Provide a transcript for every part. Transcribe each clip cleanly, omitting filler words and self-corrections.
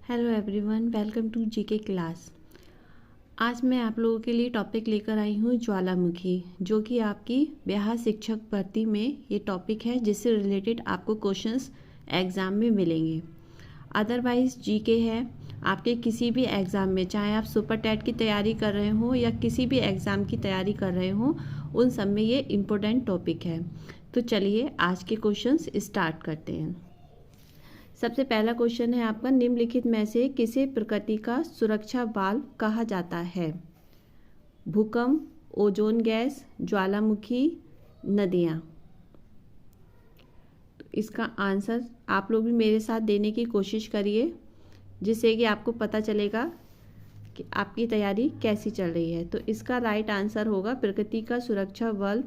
Hello everyone, welcome to GK class. आज मैं आप लोगों के लिए टॉपिक लेकर आई हूँ ज्वालामुखी, जो कि आपकी बिहार शिक्षक भर्ती में ये टॉपिक है, जिससे रिलेटेड आपको क्वेश्चंस एग्ज़ाम में मिलेंगे। अदरवाइज़ जीके है आपके किसी भी एग्ज़ाम में, चाहे आप सुपर टेट की तैयारी कर रहे हो या किसी भी एग्ज़ाम की तैयारी कर रहे हो, उन सब में ये इम्पोर्टेंट टॉपिक है। तो चलिए आज के क्वेश्चंस स्टार्ट करते हैं। सबसे पहला क्वेश्चन है आपका, निम्नलिखित में से किसे प्रकृति का सुरक्षा वाल्व कहा जाता है? भूकंप, ओजोन गैस, ज्वालामुखी, नदियाँ। तो इसका आंसर आप लोग भी मेरे साथ देने की कोशिश करिए, जिससे कि आपको पता चलेगा कि आपकी तैयारी कैसी चल रही है। तो इसका राइट आंसर होगा प्रकृति का सुरक्षा वाल्व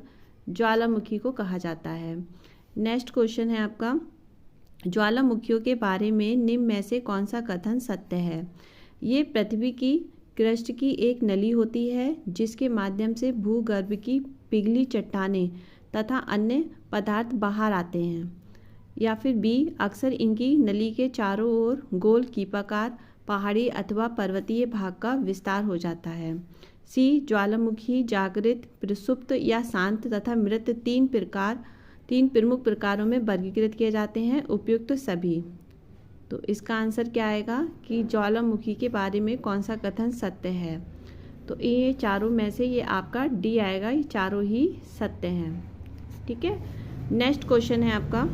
ज्वालामुखी को कहा जाता है। नेक्स्ट क्वेश्चन है आपका, ज्वालामुखियों के बारे में निम्न में से कौन सा कथन सत्य है? ये पृथ्वी की क्रस्ट की एक नली होती है जिसके माध्यम से भूगर्भ की पिघली चट्टानें तथा अन्य पदार्थ बाहर आते हैं। या फिर बी, अक्सर इनकी नली के चारों ओर गोल कीपाकार पहाड़ी अथवा पर्वतीय भाग का विस्तार हो जाता है। सी, ज्वालामुखी जागृत, प्रसुप्त या शांत तथा मृत तीन प्रमुख प्रकारों में वर्गीकृत किए जाते हैं, उपयुक्त सभी। तो इसका आंसर क्या आएगा कि ज्वालामुखी के बारे में कौन सा कथन सत्य है? तो ये चारों में से ये आपका डी आएगा, ये चारों ही सत्य हैं। ठीक है। नेक्स्ट क्वेश्चन है आपका,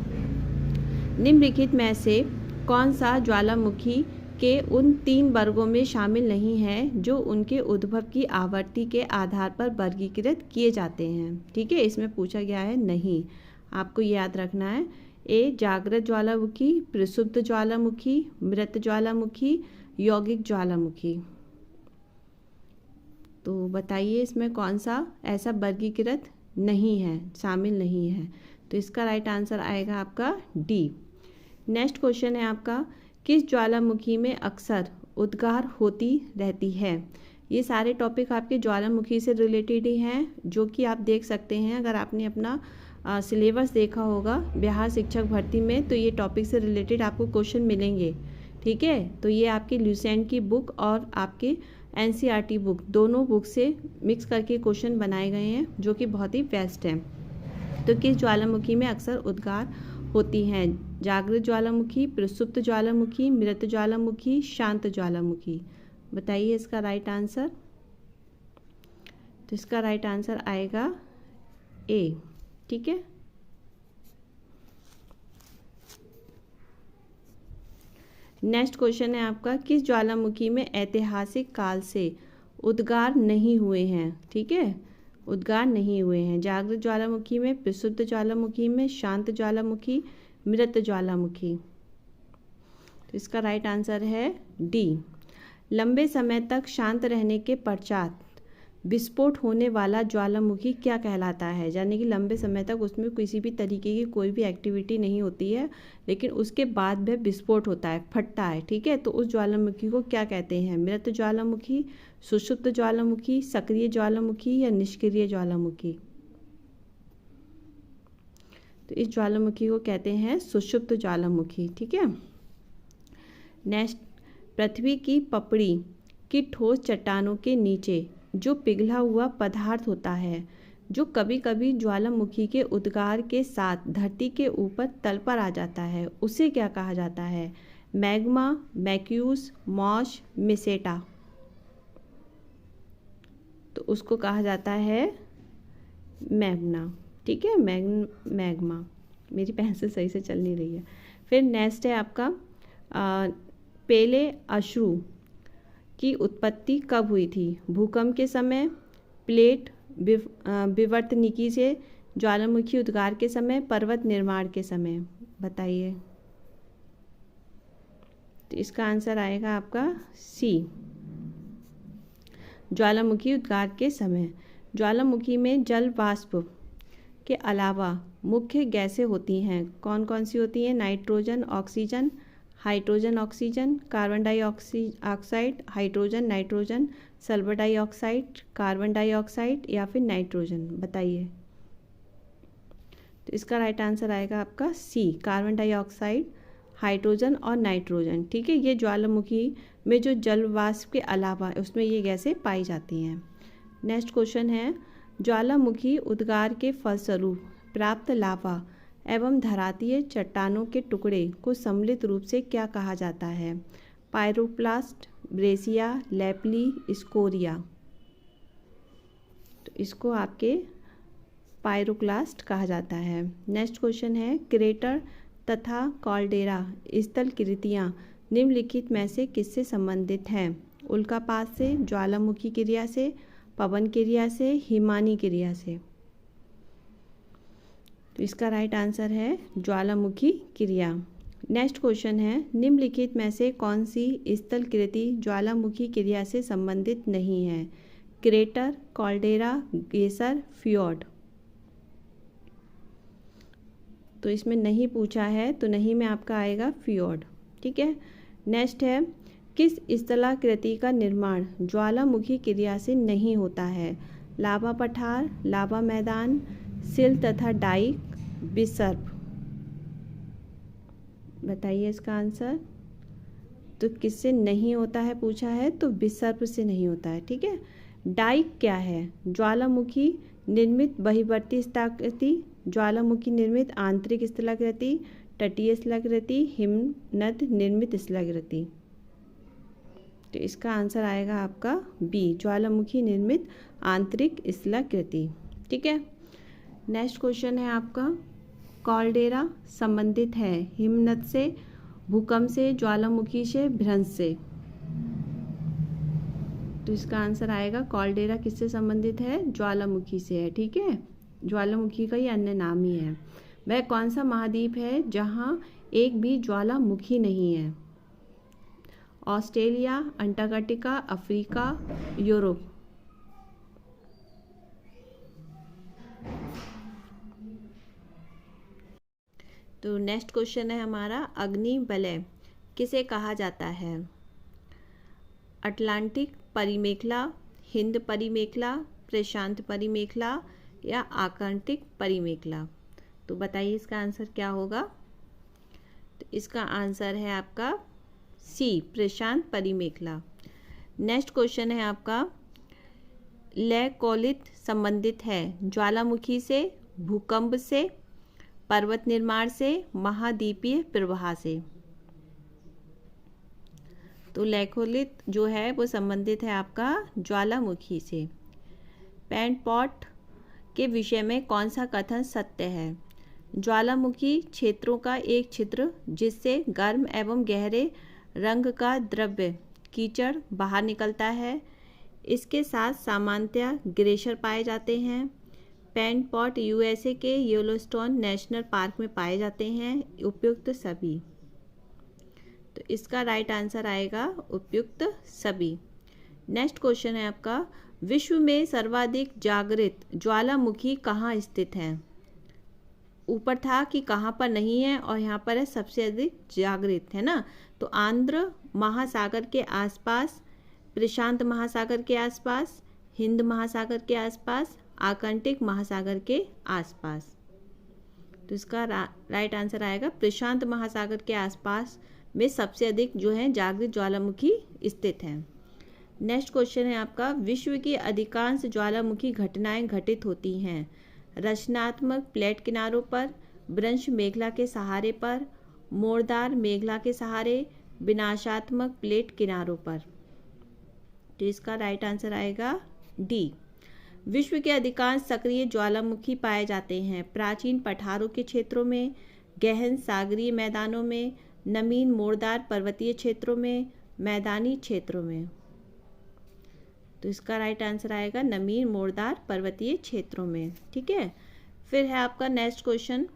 निम्नलिखित में से कौन सा ज्वालामुखी के उन 3 वर्गों में शामिल नहीं है जो उनके उद्भव की आवृत्ति के आधार पर वर्गीकृत किए जाते हैं? ठीक है, इसमें पूछा गया है नहीं, आपको याद रखना है। ए, जागृत ज्वालामुखी, प्रसुप्त ज्वालामुखी, मृत ज्वालामुखी, यौगिक ज्वालामुखी। तो बताइए इसमें कौन सा ऐसा वर्गीकृत नहीं है, शामिल नहीं है? तो इसका राइट आंसर आएगा आपका डी। नेक्स्ट क्वेश्चन है आपका, किस ज्वालामुखी में अक्सर उद्गार होती रहती है? ये सारे टॉपिक आपके ज्वालामुखी से रिलेटेड ही हैं, जो कि आप देख सकते हैं अगर आपने अपना सिलेबस देखा होगा बिहार शिक्षक भर्ती में, तो ये टॉपिक से रिलेटेड आपको क्वेश्चन मिलेंगे। ठीक है, तो ये आपकी ल्यूसेंट की बुक और आपके एनसीईआरटी बुक, दोनों बुक से मिक्स करके क्वेश्चन बनाए गए हैं, जो कि बहुत ही बेस्ट हैं। तो किस ज्वालामुखी में अक्सर उद्गार होती हैं? जागृत ज्वालामुखी, प्रसुप्त ज्वालामुखी, मृत ज्वालामुखी, शांत ज्वालामुखी। बताइए इसका राइट आंसर। तो इसका राइट आंसर आएगा ए। ठीक है। नेक्स्ट क्वेश्चन है आपका, किस ज्वालामुखी में ऐतिहासिक काल से उद्गार नहीं हुए हैं? ठीक है, उद्गार नहीं हुए हैं। जागृत ज्वालामुखी में, प्रसुप्त ज्वालामुखी में, शांत ज्वालामुखी, मृत ज्वालामुखी। तो इसका राइट आंसर है डी। लंबे समय तक शांत रहने के पश्चात विस्फोट होने वाला ज्वालामुखी क्या कहलाता है? यानी कि लंबे समय तक उसमें किसी भी तरीके की कोई भी एक्टिविटी नहीं होती है, लेकिन उसके बाद वह विस्फोट होता है, फटता है। ठीक है, तो उस ज्वालामुखी को क्या कहते हैं? मृत ज्वालामुखी, सुषुप्त ज्वालामुखी, सक्रिय ज्वालामुखी या निष्क्रिय ज्वालामुखी? तो इस ज्वालामुखी को कहते हैं सुषुप्त ज्वालामुखी। ठीक है। नेक्स्ट, पृथ्वी की पपड़ी की ठोस चट्टानों के नीचे जो पिघला हुआ पदार्थ होता है, जो कभी कभी ज्वालामुखी के उद्गार के साथ धरती के ऊपर तल पर आ जाता है, उसे क्या कहा जाता है? Magma, मैक्यूस, मॉश, Meseta. तो उसको कहा जाता है मैग्ना। ठीक है, मैग्मा। मेरी पेंसिल सही से चल नहीं रही है। फिर नेक्स्ट है आपका, पेले अश्रु की उत्पत्ति कब हुई थी? भूकंप के समय, प्लेट विवर्तनिकी से, ज्वालामुखी उद्गार के समय, पर्वत निर्माण के समय। बताइए। तो इसका आंसर आएगा आपका सी, ज्वालामुखी उद्गार के समय। ज्वालामुखी में जल वाष्प के अलावा मुख्य गैसें होती हैं, कौन कौन सी होती हैं? Nitrogen, oxygen, hydrogen, oxygen, carbon dioxide, hydrogen, nitrogen, sulphur dioxide, carbon dioxide या फिर नाइट्रोजन। बताइए। तो इसका राइट आंसर आएगा आपका सी, कार्बन डाइऑक्साइड, हाइड्रोजन और नाइट्रोजन। ठीक है, ये ज्वालामुखी में जो जल वाष्प के अलावा उसमें ये गैसें पाई जाती हैं। नेक्स्ट क्वेश्चन है, ज्वालामुखी उद्गार के फलस्वरूप प्राप्त लावा एवं धरातीय चट्टानों के टुकड़े को सम्मिलित रूप से क्या कहा जाता है? Pyroplast, Brescia, लेपली, स्कोरिया। तो इसको आपके पायरोक्लास्ट कहा जाता है। नेक्स्ट क्वेश्चन है, क्रेटर तथा कॉल्डेरा स्थलकृतियाँ निम्नलिखित में से किससे संबंधित हैं? उल्कापात से, ज्वालामुखी क्रिया से, पवन क्रिया से, हिमानी क्रिया से। तो इसका राइट आंसर है ज्वालामुखी क्रिया। नेक्स्ट क्वेश्चन है, निम्नलिखित में से कौन सी स्थलकृति ज्वालामुखी क्रिया से संबंधित नहीं है? Crater, caldera, geyser, fjord. तो इसमें नहीं पूछा है, तो नहीं में आपका आएगा फ्योर्ड। ठीक है, नेक्स्ट है, किस स्थलाकृति का निर्माण ज्वालामुखी क्रिया से नहीं होता है? लावा पठार, लावा मैदान, सिल तथा डाइक, विसर्प। बताइए इसका आंसर। तो किससे नहीं होता है पूछा है, तो विसर्प से नहीं होता है। ठीक है, डाइक क्या है? ज्वालामुखी निर्मित बहिर्वर्ती स्थलाकृति, ज्वालामुखी निर्मित आंतरिक स्थलाकृति, तटीय स्थलाकृति, हिमनद निर्मित स्थलाकृति। तो इसका आंसर आएगा आपका बी, ज्वालामुखी निर्मित आंतरिक स्थलाकृति। ठीक है, नेक्स्ट क्वेश्चन है आपका, कॉल्डेरा संबंधित है हिमनद से, भूकंप से, ज्वालामुखी से, भ्रंश से। तो इसका आंसर आएगा कॉल्डेरा किससे संबंधित है? ज्वालामुखी से है। ठीक है, ज्वालामुखी का ही अन्य नाम ही है। वह कौन सा महाद्वीप है जहाँ एक भी ज्वालामुखी नहीं है? Australia, Antarctica, Africa, Europe. तो नेक्स्ट क्वेश्चन है हमारा, अग्नि वलय किसे कहा जाता है? अटलांटिक परिमेखला, हिंद परिमेखला, प्रशांत परिमेखला या आर्कटिक परिमेखला। तो बताइए इसका आंसर क्या होगा? तो इसका आंसर है आपका सी, प्रशांत परिमेखला। नेक्स्ट क्वेश्चन है आपका, लयकोलित संबंधित है ज्वालामुखी से, भूकंप से, पर्वत निर्माण से, महाद्वीपीय प्रवाह से। तो लयकोलित जो है वो संबंधित है आपका ज्वालामुखी से। पैंट पॉट के विषय में कौन सा कथन सत्य है? ज्वालामुखी क्षेत्रों का एक छिद्र जिससे गर्म एवं गहरे रंग का द्रव्य कीचड़ बाहर निकलता है। इसके साथ सामान्यतः ग्लेशियर पाए जाते हैं। पैंट पॉट यूएसए के येलोस्टोन नेशनल पार्क में पाए जाते हैं। उपयुक्त सभी। तो इसका राइट आंसर आएगा उपयुक्त सभी। नेक्स्ट क्वेश्चन है आपका, विश्व में सर्वाधिक जागृत ज्वालामुखी कहाँ स्थित है? ऊपर था कि कहाँ पर नहीं है और यहाँ पर है सबसे अधिक जागृत, है ना। तो आंध्र महासागर के आसपास, प्रशांत महासागर के आसपास, हिंद महासागर के आसपास, आर्कटिक महासागर के आसपास। तो इसका राइट आंसर आएगा प्रशांत महासागर के आसपास में सबसे अधिक जो है जागृत ज्वालामुखी स्थित है। नेक्स्ट क्वेश्चन है आपका, विश्व की अधिकांश ज्वालामुखी घटनाएं घटित होती हैं रचनात्मक प्लेट किनारों पर, ब्रंश मेखला के सहारे पर, मोड़दार मेखला के सहारे, विनाशात्मक प्लेट किनारों पर। तो इसका राइट आंसर आएगा डी। विश्व के अधिकांश सक्रिय ज्वालामुखी पाए जाते हैं प्राचीन पठारों के क्षेत्रों में, गहन सागरीय मैदानों में, नमीन मोड़दार पर्वतीय क्षेत्रों में, मैदानी क्षेत्रों में। तो इसका राइट आंसर आएगा नमीन मोड़दार पर्वतीय क्षेत्रों में। ठीक है, फिर है आपका नेक्स्ट क्वेश्चन,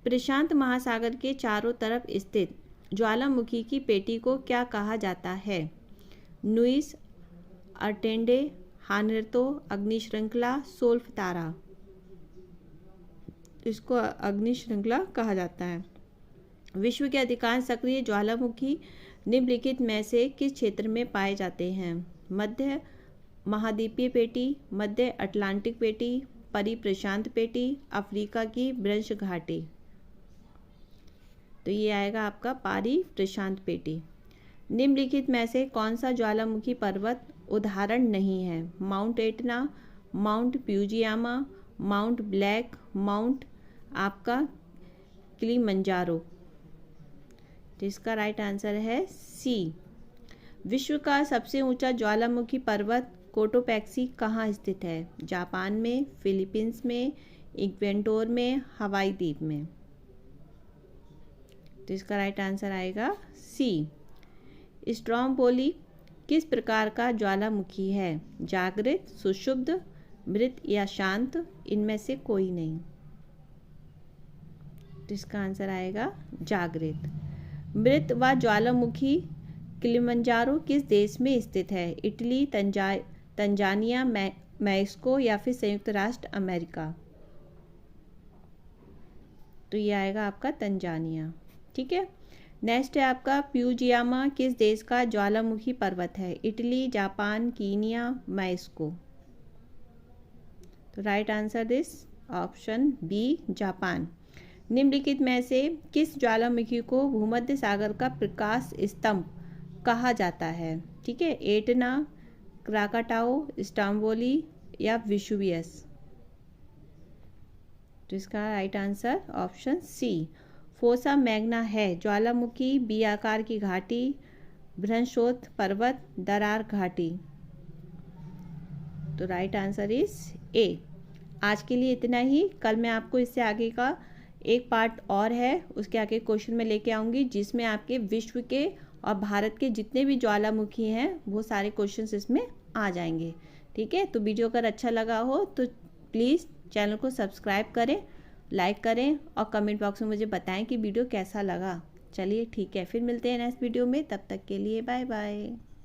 प्रशांत महासागर के चारों तरफ स्थित ज्वालामुखी की पेटी को क्या कहा जाता है? नुइस, अर्टेंडे, हानरतो, अग्नि श्रृंखला, सोल्फ तारा। इसको अग्नि श्रृंखला कहा जाता है। विश्व के अधिकांश सक्रिय ज्वालामुखी निम्नलिखित में से किस क्षेत्र में पाए जाते हैं? मध्य महाद्वीपीय पेटी, मध्य अटलांटिक पेटी, परिप्रशांत पेटी, अफ्रीका की ब्रंश घाटी। तो ये आएगा आपका पारी प्रशांत पेटी। निम्नलिखित में से कौन सा ज्वालामुखी पर्वत उदाहरण नहीं है? Mount Etna, mount Fujiyama, mount black, mount आपका किलिमंजारो। तो इसका राइट आंसर है सी। विश्व का सबसे ऊंचा ज्वालामुखी पर्वत कोटोपैक्सी कहाँ स्थित है? जापान में, फिलीपींस में, इक्वेडोर में, हवाई द्वीप में। तो इसका राइट आंसर आएगा सी। स्ट्रोम्बोली किस प्रकार का ज्वालामुखी है? जागृत, सुषुप्त, मृत या शांत? इनमें से कोई नहीं। तो इसका आंसर आएगा जागृत। मृत व ज्वालामुखी किलिमंजारो किस देश में स्थित है? इटली, तंजानिया, मैक्सिको या फिर संयुक्त राष्ट्र अमेरिका? तो ये आएगा आपका तंजानिया। ठीक है। नेक्स्ट है आपका फ्यूजियामा किस देश का ज्वालामुखी पर्वत है? Italy, Japan, Kenya, Mexico? तो right answer is option B, Japan. निम्नलिखित में से किस ज्वालामुखी को भूमध्य सागर का प्रकाश स्तंभ कहा जाता है? ठीक है। एटना, क्राकाटाओ, स्ट्रोम्बोली या वेसुवियस? तो इसका right answer option C, Fossa Magna है। ज्वालामुखी, बी आकार की घाटी, बृहस्पति पर्वत, दरार घाटी? तो राइट आंसर इज ए। आज के लिए इतना ही। कल मैं आपको इससे आगे का एक पार्ट और है, उसके आगे क्वेश्चन में लेके आऊँगी, जिसमें आपके विश्व के और भारत के जितने भी ज्वालामुखी हैं वो सारे क्वेश्चंस इसमें आ जाएंगे। ठीक है। तो वीडियो अगर अच्छा लगा हो तो प्लीज़ चैनल को सब्सक्राइब करें, लाइक करें और कमेंट बॉक्स में मुझे बताएं कि वीडियो कैसा लगा। चलिए ठीक है, फिर मिलते हैं नेक्स्ट वीडियो में। तब तक के लिए बाय बाय।